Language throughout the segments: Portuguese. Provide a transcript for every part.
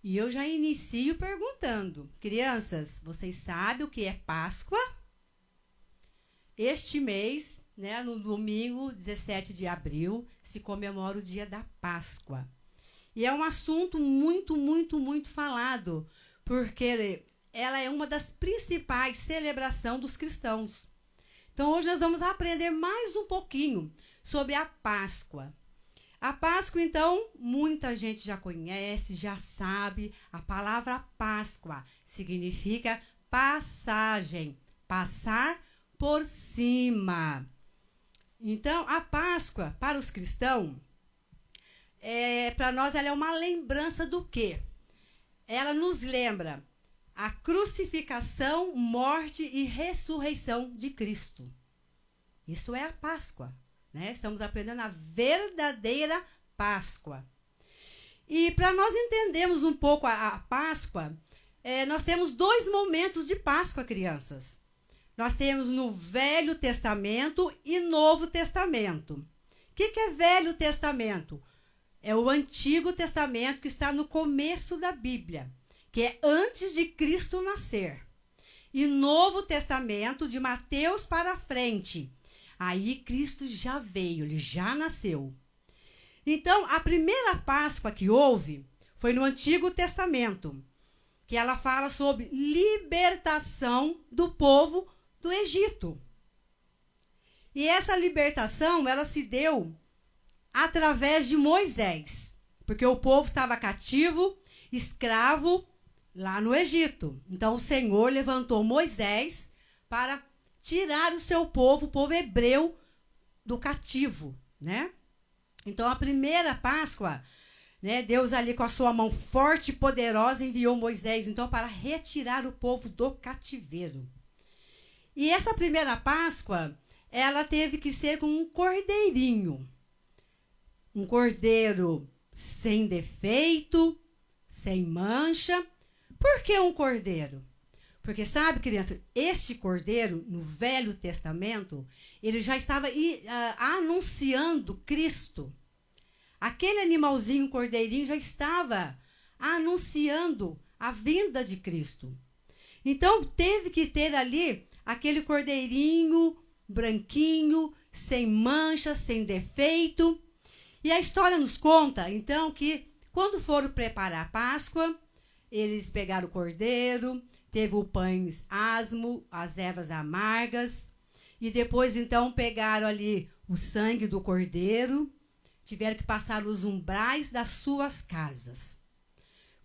E eu já inicio perguntando: crianças, vocês sabem o que é Páscoa? Este mês, né, no domingo 17 de abril, se comemora o dia da Páscoa. E é um assunto muito, muito, muito falado, porque ela é uma das principais celebrações dos cristãos. Então, hoje nós vamos aprender mais um pouquinho sobre a Páscoa. A Páscoa, então, muita gente já conhece, já sabe. A palavra Páscoa significa passagem, passar por cima. Então, a Páscoa, para os cristãos, para nós ela é uma lembrança do quê? Ela nos lembra a crucificação, morte e ressurreição de Cristo. Isso é a Páscoa, né? Estamos aprendendo a verdadeira Páscoa. E para nós entendermos um pouco a Páscoa, nós temos 2 momentos de Páscoa, crianças. Nós temos no Velho Testamento e Novo Testamento. O que é Velho Testamento? É o Antigo Testamento que está no começo da Bíblia, que é antes de Cristo nascer. E Novo Testamento, de Mateus para frente. Aí Cristo já veio, ele já nasceu. Então, a primeira Páscoa que houve foi no Antigo Testamento, que ela fala sobre libertação do povo do Egito. E essa libertação, ela se deu através de Moisés, porque o povo estava cativo, escravo, lá no Egito. Então, o Senhor levantou Moisés para tirar o seu povo, o povo hebreu, do cativo, né? Então, a primeira Páscoa, né, Deus ali com a sua mão forte e poderosa enviou Moisés, então, para retirar o povo do cativeiro. E essa primeira Páscoa, ela teve que ser com um cordeirinho. Um cordeiro sem defeito, sem mancha. Por que um cordeiro? Porque, sabe, criança, esse cordeiro, no Velho Testamento, ele já estava anunciando Cristo. Aquele animalzinho, cordeirinho, já estava anunciando a vinda de Cristo. Então, teve que ter ali aquele cordeirinho branquinho, sem mancha, sem defeito. E a história nos conta, então, que quando foram preparar a Páscoa, eles pegaram o cordeiro, teve o pães asmo, as ervas amargas, e depois, então, pegaram ali o sangue do cordeiro, tiveram que passar os umbrais das suas casas,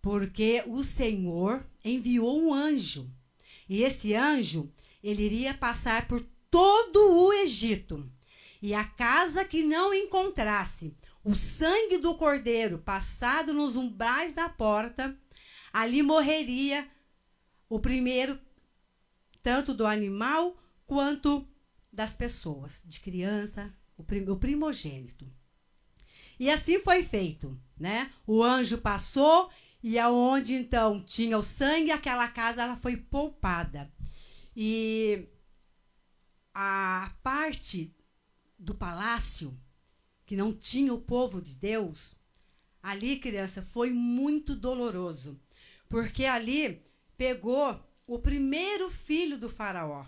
porque o Senhor enviou um anjo, e esse anjo, ele iria passar por todo o Egito, e a casa que não encontrasse o sangue do cordeiro passado nos umbrais da porta, ali morreria o primeiro, tanto do animal quanto das pessoas, de criança, o primogênito. E assim foi feito, né? O anjo passou e aonde então tinha o sangue, aquela casa ela foi poupada. E a parte do palácio que não tinha o povo de Deus, ali, criança, foi muito doloroso, porque ali pegou o primeiro filho do faraó.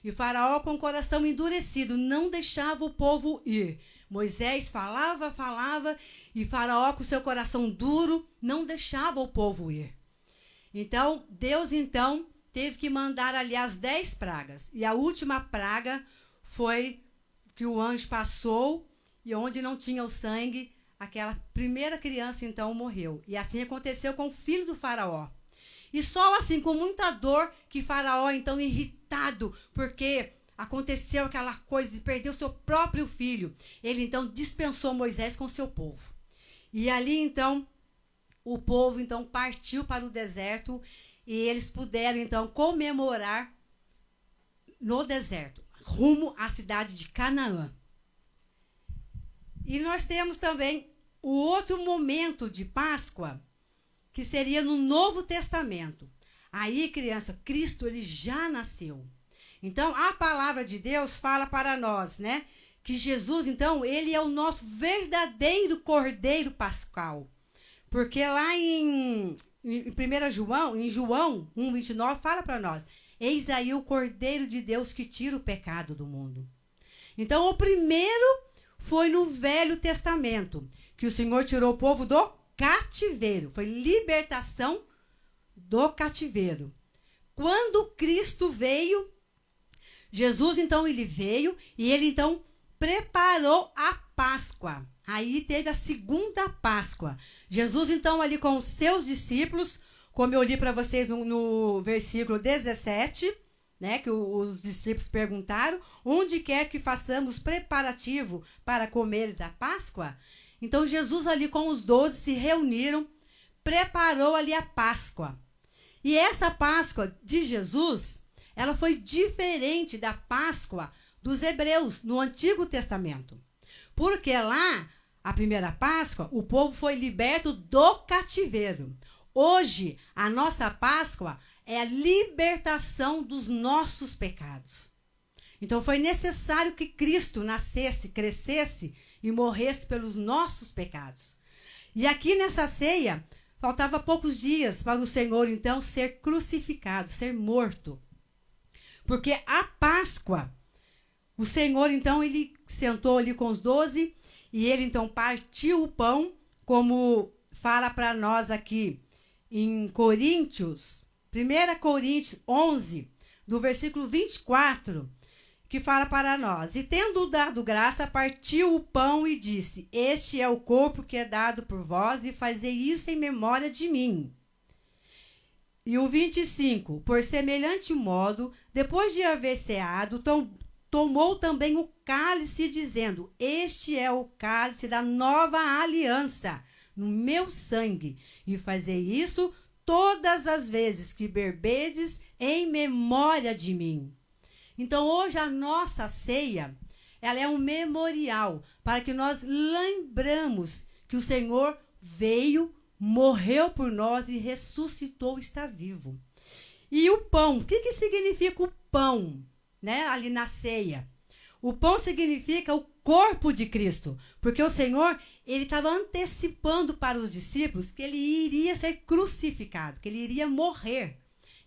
E o faraó, com o coração endurecido, não deixava o povo ir. Moisés falava, e faraó, com seu coração duro, não deixava o povo ir. Então, Deus, teve que mandar ali as 10 pragas. E a última praga foi que o anjo passou, e onde não tinha o sangue, aquela primeira criança, então, morreu. E assim aconteceu com o filho do faraó. E só assim, com muita dor, que faraó, então, irritado, porque aconteceu aquela coisa de perder o seu próprio filho. Ele, então, dispensou Moisés com o seu povo. E ali, então, o povo, então, partiu para o deserto e eles puderam, então, comemorar no deserto, rumo à cidade de Canaã. E nós temos também o outro momento de Páscoa, que seria no Novo Testamento. Aí, criança, Cristo ele já nasceu. Então, a palavra de Deus fala para nós, né? Que Jesus, então, ele é o nosso verdadeiro Cordeiro Pascal. Porque lá em em João 1:29, fala para nós: eis aí o Cordeiro de Deus que tira o pecado do mundo. Então, o primeiro foi no Velho Testamento, que o Senhor tirou o povo do cativeiro. Foi libertação do cativeiro. Quando Cristo veio, Jesus, então, ele veio e ele, então, preparou a Páscoa. Aí teve a segunda Páscoa. Jesus, então, ali com os seus discípulos, como eu li para vocês no versículo 17, né, que os discípulos perguntaram, onde quer que façamos preparativo para comeres a Páscoa? Então, Jesus ali com os 12 se reuniram, preparou ali a Páscoa. E essa Páscoa de Jesus, ela foi diferente da Páscoa dos hebreus no Antigo Testamento. Porque lá, a primeira Páscoa, o povo foi liberto do cativeiro. Hoje, a nossa Páscoa é a libertação dos nossos pecados. Então, foi necessário que Cristo nascesse, crescesse e morresse pelos nossos pecados. E aqui nessa ceia, faltava poucos dias para o Senhor, então, ser crucificado, ser morto. Porque a Páscoa, o Senhor, então, ele sentou ali com os 12 e ele, então, partiu o pão, como fala para nós aqui em Coríntios, 1 Coríntios 11, do versículo 24, que fala para nós: e tendo dado graça, partiu o pão e disse: este é o corpo que é dado por vós, e fazei isso em memória de mim. E o 25, por semelhante modo, depois de haver ceado, tomou também o cálice, dizendo: este é o cálice da nova aliança, no meu sangue, e fazei isso todas as vezes que beberdes em memória de mim. Então, hoje a nossa ceia, ela é um memorial para que nós lembramos que o Senhor veio, morreu por nós e ressuscitou, está vivo. E o pão, o que significa o pão, né, ali na ceia? O pão significa o corpo de Cristo, porque o Senhor, ele estava antecipando para os discípulos que ele iria ser crucificado, que ele iria morrer.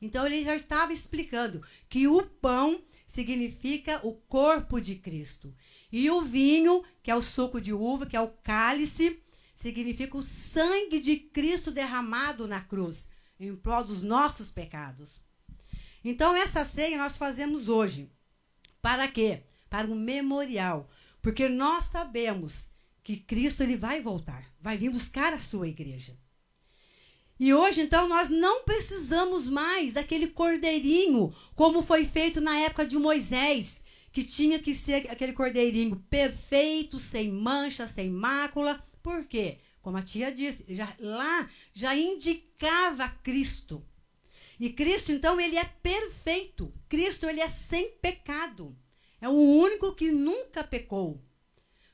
Então, ele já estava explicando que o pão significa o corpo de Cristo. E o vinho, que é o suco de uva, que é o cálice, significa o sangue de Cristo derramado na cruz, em prol dos nossos pecados. Então, essa ceia nós fazemos hoje. Para quê? Para um memorial. Porque nós sabemos que Cristo, ele vai voltar, vai vir buscar a sua igreja. E hoje, então, nós não precisamos mais daquele cordeirinho, como foi feito na época de Moisés, que tinha que ser aquele cordeirinho perfeito, sem mancha, sem mácula. Por quê? Como a tia disse, lá já indicava Cristo. E Cristo, então, ele é perfeito. Cristo, ele é sem pecado. É o único que nunca pecou.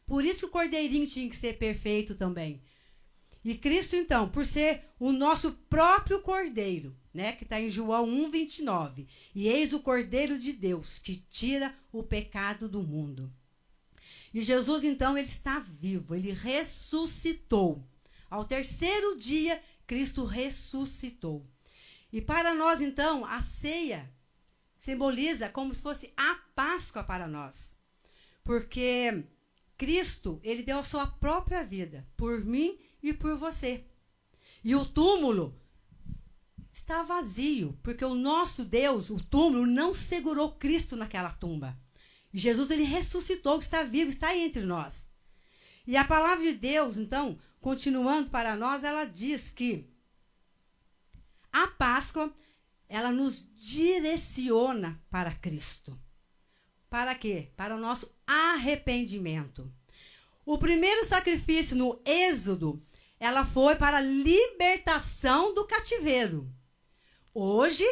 Por isso que o cordeirinho tinha que ser perfeito também. E Cristo, então, por ser o nosso próprio cordeiro, né, que está em João 1:29. E eis o Cordeiro de Deus, que tira o pecado do mundo. E Jesus, então, ele está vivo, ele ressuscitou. Ao terceiro dia, Cristo ressuscitou. E para nós, então, a ceia simboliza como se fosse a Páscoa para nós. Porque Cristo, ele deu a sua própria vida por mim e por você. E o túmulo está vazio, porque o nosso Deus, o túmulo, não segurou Cristo naquela tumba. E Jesus, ele ressuscitou, está vivo, está aí entre nós. E a palavra de Deus, então, continuando para nós, ela diz que a Páscoa, ela nos direciona para Cristo. Para quê? Para o nosso arrependimento. O primeiro sacrifício no Êxodo, ela foi para a libertação do cativeiro. Hoje,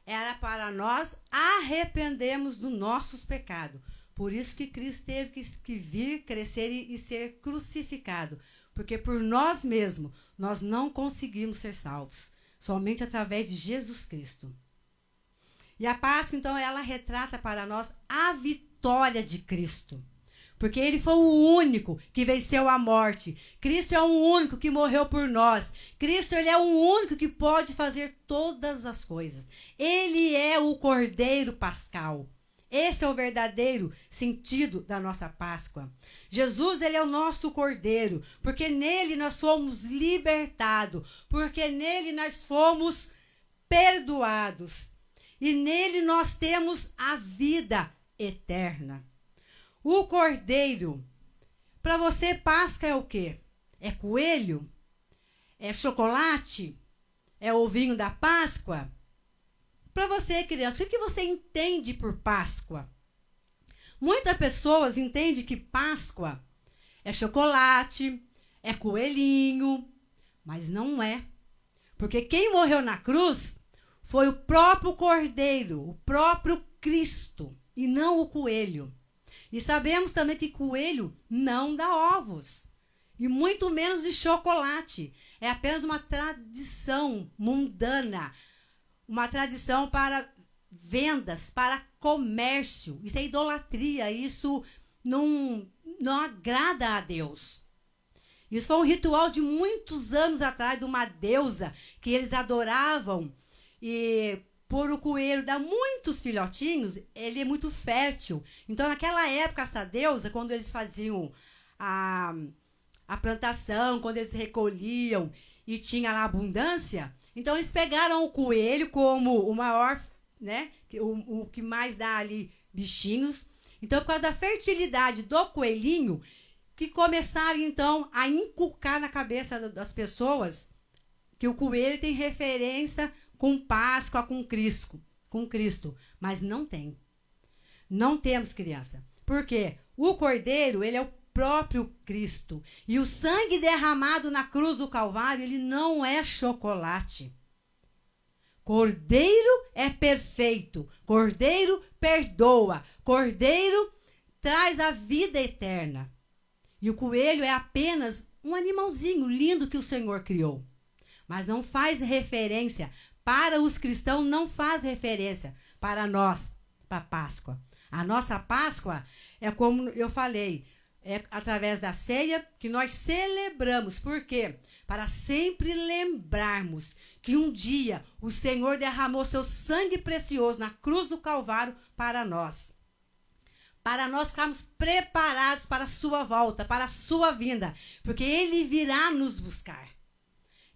era para nós arrependermos dos nossos pecados. Por isso que Cristo teve que vir, crescer e ser crucificado. Porque por nós mesmos, nós não conseguimos ser salvos. Somente através de Jesus Cristo. E a Páscoa, então, ela retrata para nós a vitória de Cristo. Porque ele foi o único que venceu a morte. Cristo é o único que morreu por nós. Cristo, ele é o único que pode fazer todas as coisas. Ele é o Cordeiro Pascal. Esse é o verdadeiro sentido da nossa Páscoa. Jesus, ele é o nosso Cordeiro, porque nele nós fomos libertados, porque nele nós fomos perdoados. E nele nós temos a vida eterna. O Cordeiro, para você, Páscoa é o quê? É coelho? É chocolate? É ovinho da Páscoa? Para você, criança, o que você entende por Páscoa? Muitas pessoas entendem que Páscoa é chocolate, é coelhinho, mas não é. Porque quem morreu na cruz foi o próprio Cordeiro, o próprio Cristo, e não o coelho. E sabemos também que coelho não dá ovos, e muito menos de chocolate. É apenas uma tradição mundana, uma tradição para vendas, para comércio. Isso é idolatria, isso não agrada a Deus. Isso foi um ritual de muitos anos atrás, de uma deusa que eles adoravam. E por o coelho dar muitos filhotinhos, ele é muito fértil. Então, naquela época, essa deusa, quando eles faziam a plantação, quando eles recolhiam e tinha lá abundância, então eles pegaram o coelho como o maior, né, o que mais dá ali bichinhos. Então, por causa da fertilidade do coelhinho, que começaram, então, a inculcar na cabeça das pessoas que o coelho tem referência com Páscoa, com Cristo. Mas não tem. Não temos, criança. Por quê? O Cordeiro, ele é o próprio Cristo. E o sangue derramado na cruz do Calvário, ele não é chocolate. Cordeiro é perfeito. Cordeiro perdoa. Cordeiro traz a vida eterna. E o coelho é apenas um animalzinho lindo que o Senhor criou. Mas não faz referência, para os cristãos não faz referência para nós, para a Páscoa. A nossa Páscoa é como eu falei, é através da ceia que nós celebramos. Por quê? Para sempre lembrarmos que um dia o Senhor derramou seu sangue precioso na cruz do Calvário para nós. Para nós ficarmos preparados para a sua volta, para a sua vinda, porque ele virá nos buscar.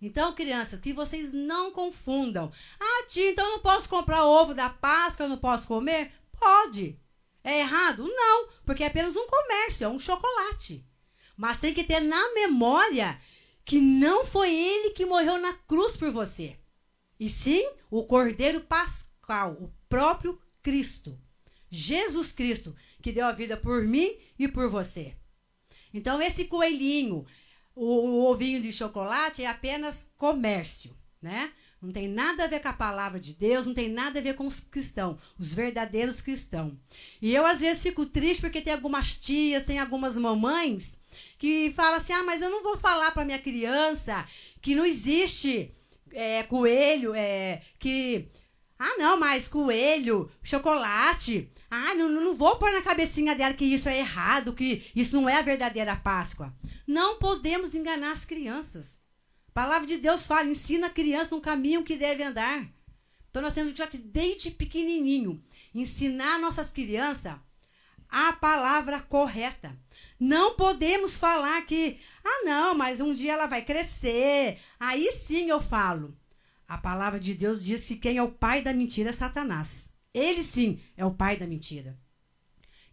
Então, crianças, que vocês não confundam. Ah, tia, então eu não posso comprar ovo da Páscoa, eu não posso comer? Pode. É errado? Não, porque é apenas um comércio, é um chocolate. Mas tem que ter na memória que não foi ele que morreu na cruz por você. E sim, o Cordeiro Pascal, o próprio Cristo. Jesus Cristo, que deu a vida por mim e por você. Então, esse coelhinho, o ovinho de chocolate é apenas comércio, né? Não tem nada a ver com a palavra de Deus, não tem nada a ver com os cristãos, os verdadeiros cristãos. E eu, às vezes, fico triste porque tem algumas tias, tem algumas mamães que falam assim, ah, mas eu não vou falar para minha criança que não existe coelho, que... Ah, não, mas coelho, chocolate... Ah, não vou pôr na cabecinha dela que isso é errado, que isso não é a verdadeira Páscoa. Não podemos enganar as crianças. A palavra de Deus fala, ensina a criança no caminho que deve andar. Então, nós temos que, desde pequenininho, ensinar nossas crianças a palavra correta. Não podemos falar que, ah, não, mas um dia ela vai crescer. Aí sim eu falo. A palavra de Deus diz que quem é o pai da mentira é Satanás. Ele sim é o pai da mentira.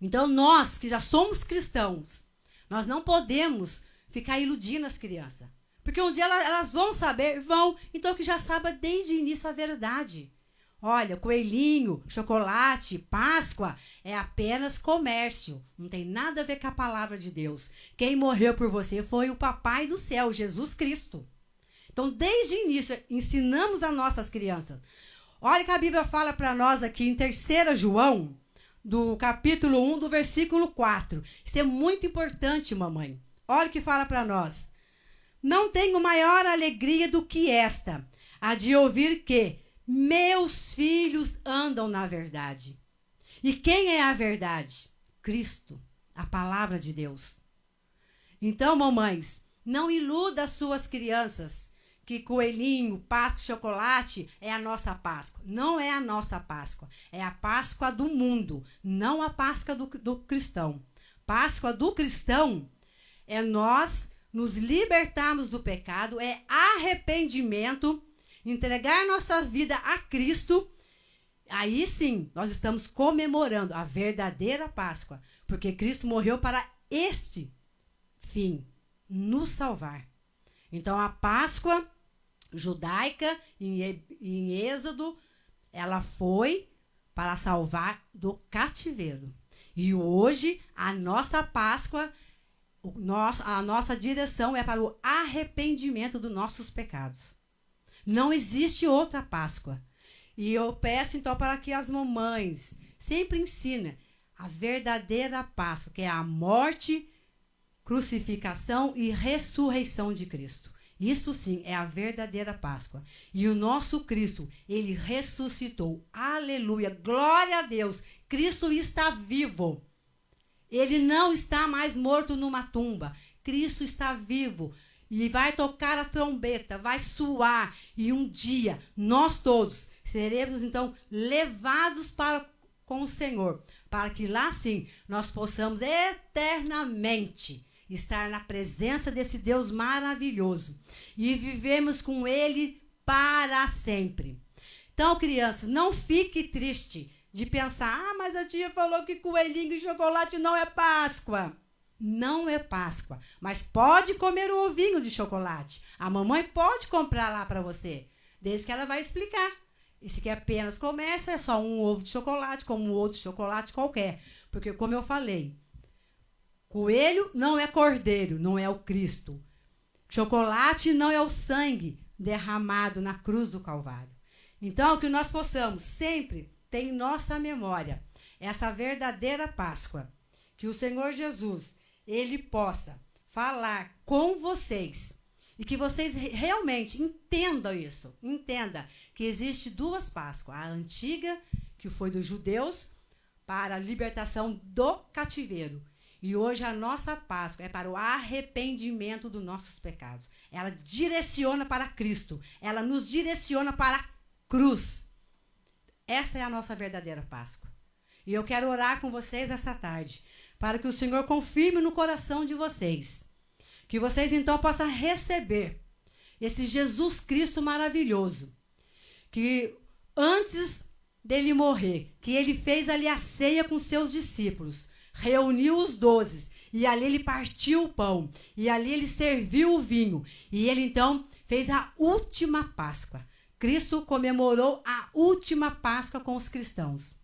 Então, nós que já somos cristãos, nós não podemos ficar iludindo as crianças. Porque um dia elas vão saber, vão. Então, que já saiba desde o início a verdade. Olha, coelhinho, chocolate, Páscoa é apenas comércio. Não tem nada a ver com a palavra de Deus. Quem morreu por você foi o Papai do céu, Jesus Cristo. Então, desde o início, ensinamos as nossas crianças. Olha que a Bíblia fala para nós aqui em 3 João, do capítulo 1, do versículo 4. Isso é muito importante, mamãe. Olha o que fala para nós. Não tenho maior alegria do que esta, a de ouvir que meus filhos andam na verdade. E quem é a verdade? Cristo. a palavra de Deus. Então, mamães, não iluda as suas crianças que coelhinho, Páscoa, chocolate é a nossa Páscoa. Não é a nossa Páscoa. É a Páscoa do mundo, não a Páscoa do cristão. Páscoa do cristão é nós nos libertarmos do pecado, é arrependimento, entregar nossa vida a Cristo. Aí sim, nós estamos comemorando a verdadeira Páscoa, porque Cristo morreu para este fim, nos salvar. Então, a Páscoa judaica, em Êxodo, ela foi para salvar do cativeiro. E hoje, a nossa Páscoa, a nossa direção é para o arrependimento dos nossos pecados. Não existe outra Páscoa. E eu peço, então, para que as mamães sempre ensinem a verdadeira Páscoa, que é a morte, crucificação e ressurreição de Cristo. Isso sim é a verdadeira Páscoa. E o nosso Cristo, ele ressuscitou. Aleluia, glória a Deus. Cristo está vivo. Ele não está mais morto numa tumba. Cristo está vivo. E vai tocar a trombeta, vai soar. E um dia, nós todos seremos, então, levados com o Senhor. Para que lá, sim, nós possamos eternamente estar na presença desse Deus maravilhoso. E vivemos com Ele para sempre. Então, crianças, não fique triste de pensar, mas a tia falou que coelhinho e chocolate não é Páscoa. Não é Páscoa, mas pode comer o ovinho de chocolate. A mamãe pode comprar lá para você, desde que ela vai explicar. E se quer apenas comércio, é só um ovo de chocolate, como um outro chocolate qualquer. Porque, como eu falei, coelho não é cordeiro, não é o Cristo. Chocolate não é o sangue derramado na cruz do Calvário. Então, que nós possamos sempre ter em nossa memória essa verdadeira Páscoa. Que o Senhor Jesus, ele possa falar com vocês. E que vocês realmente entendam isso. Entenda que existe duas Páscoas. A antiga, que foi dos judeus, para a libertação do cativeiro. E hoje a nossa Páscoa é para o arrependimento dos nossos pecados. Ela direciona para Cristo. Ela nos direciona para a cruz. Essa é a nossa verdadeira Páscoa. E eu quero orar com vocês essa tarde, para que o Senhor confirme no coração de vocês. Que vocês então possam receber esse Jesus Cristo maravilhoso. Que antes dele morrer, que ele fez ali a ceia com seus discípulos. Reuniu os 12 e ali ele partiu o pão e ali ele serviu o vinho e ele então fez a última Páscoa. Cristo comemorou a última Páscoa com os cristãos.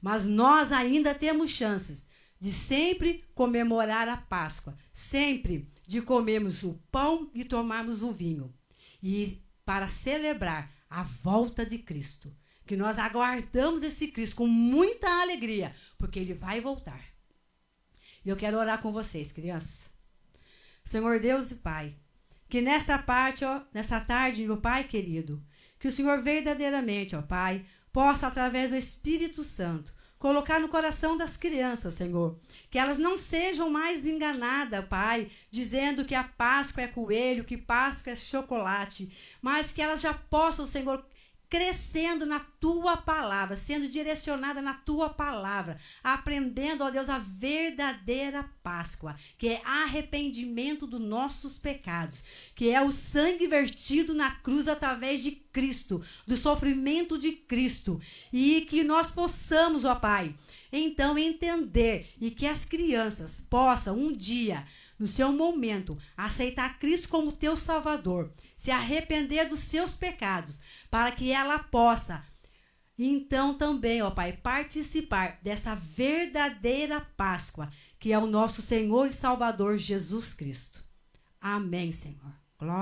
Mas nós ainda temos chances de sempre comemorar a Páscoa, sempre de comermos o pão e tomarmos o vinho. E para celebrar a volta de Cristo, que nós aguardamos esse Cristo com muita alegria, porque ele vai voltar. E eu quero orar com vocês, crianças. Senhor Deus e Pai, que nessa tarde, meu Pai querido, que o Senhor verdadeiramente, ó Pai, possa, através do Espírito Santo, colocar no coração das crianças, Senhor, que elas não sejam mais enganadas, Pai, dizendo que a Páscoa é coelho, que Páscoa é chocolate, mas que elas já possam, Senhor, crescendo na Tua palavra, sendo direcionada na Tua palavra, aprendendo, ó Deus, a verdadeira Páscoa, que é arrependimento dos nossos pecados, que é o sangue vertido na cruz através de Cristo, do sofrimento de Cristo, e que nós possamos, ó Pai, então entender e que as crianças possam um dia, no seu momento, aceitar Cristo como teu Salvador, se arrepender dos seus pecados, para que ela possa, então também, ó Pai, participar dessa verdadeira Páscoa, que é o nosso Senhor e Salvador Jesus Cristo. Amém, Senhor. Glória.